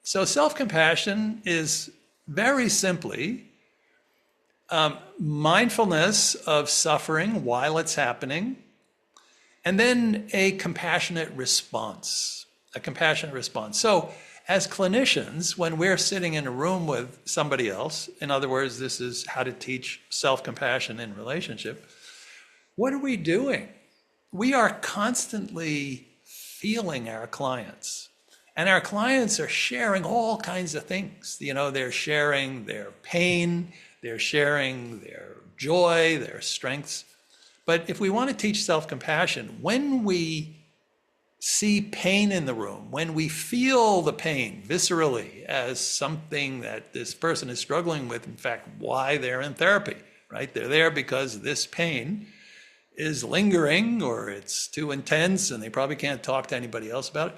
So self-compassion is very simply mindfulness of suffering while it's happening, and then a compassionate response, a compassionate response. So as clinicians, when we're sitting in a room with somebody else, in other words, this is how to teach self-compassion in relationship, what are we doing? We are constantly feeling our clients. And our clients are sharing all kinds of things. You know, they're sharing their pain, they're sharing their joy, their strengths. But if we want to teach self-compassion, when we see pain in the room, when we feel the pain viscerally as something that this person is struggling with, in fact, why they're in therapy, right? They're there because this pain is lingering or it's too intense and they probably can't talk to anybody else about it.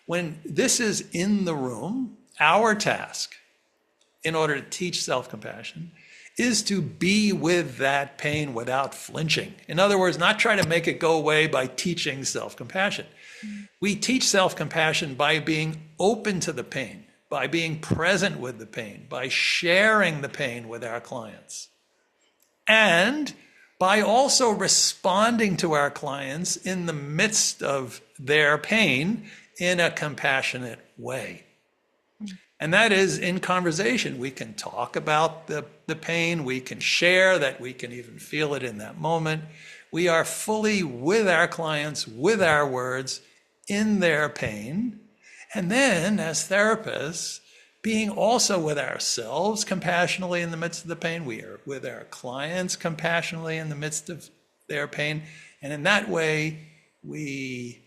When this is in the room, our task in order to teach self-compassion is to be with that pain without flinching. In other words, not try to make it go away by teaching self-compassion. We teach self-compassion by being open to the pain, by being present with the pain, by sharing the pain with our clients, and by also responding to our clients in the midst of their pain in a compassionate way. And that is in conversation. We can talk about the pain, we can share that, we can even feel it in that moment. We are fully with our clients, with our words, in their pain. And then as therapists, being also with ourselves compassionately in the midst of the pain. We are with our clients compassionately in the midst of their pain. And in that way, we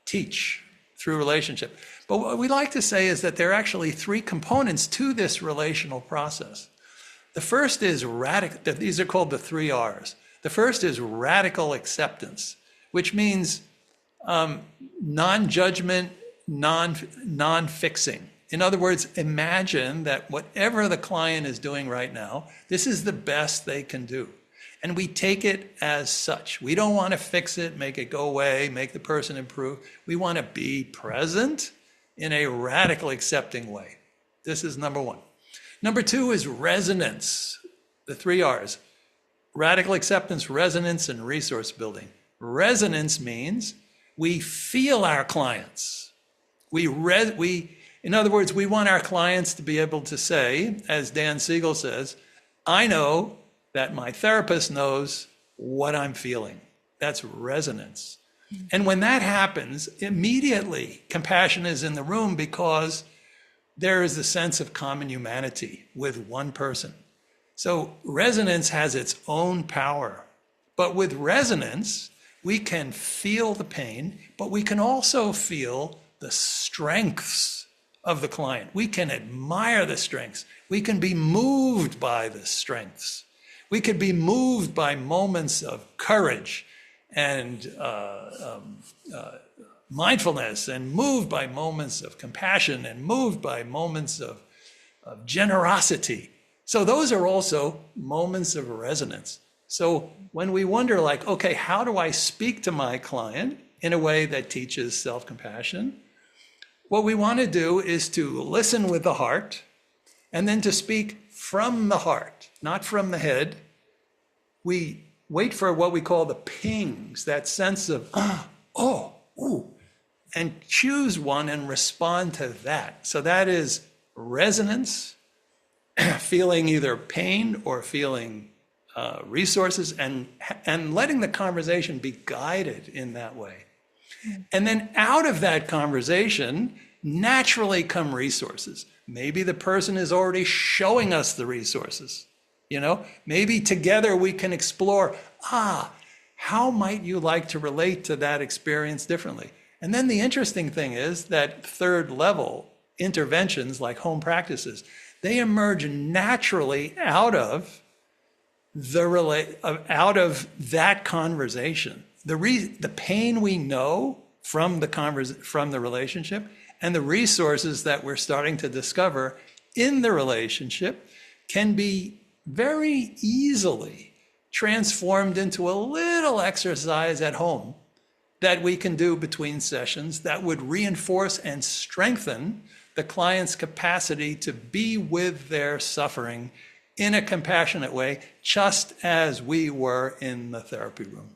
teach through relationship. But what we like to say is that there are actually three components to this relational process. The first is radical, these are called the 3 R's. The first is radical acceptance, which means non-judgment, non-fixing. In other words, imagine that whatever the client is doing right now, this is the best they can do. And we take it as such. We don't want to fix it, make it go away, make the person improve. We want to be present in a radical accepting way. This is number one. Number two is resonance, the 3 R's. Radical acceptance, resonance, and resource building. Resonance means we feel our clients. In other words, we want our clients to be able to say, as Dan Siegel says, I know that my therapist knows what I'm feeling. That's resonance. And when that happens, immediately compassion is in the room because there is a sense of common humanity with one person. So resonance has its own power. But with resonance, we can feel the pain, but we can also feel the strengths of the client. We can admire the strengths. We can be moved by the strengths. We could be moved by moments of courage and mindfulness, and moved by moments of compassion, and moved by moments of generosity. So those are also moments of resonance. So when we wonder, like, okay, how do I speak to my client in a way that teaches self-compassion? What we want to do is to listen with the heart, and then to speak from the heart, not from the head. We wait for what we call the pings, that sense of, oh, ooh, and choose one and respond to that. So that is resonance, feeling either pain or feeling resources, and letting the conversation be guided in that way. And then out of that conversation, naturally come resources. Maybe the person is already showing us the resources. You know, maybe together we can explore, how might you like to relate to that experience differently? And then the interesting thing is that third level interventions like home practices, they emerge naturally out of that conversation. The pain we know from the relationship, and the resources that we're starting to discover in the relationship can be very easily transformed into a little exercise at home that we can do between sessions that would reinforce and strengthen the client's capacity to be with their suffering in a compassionate way, just as we were in the therapy room.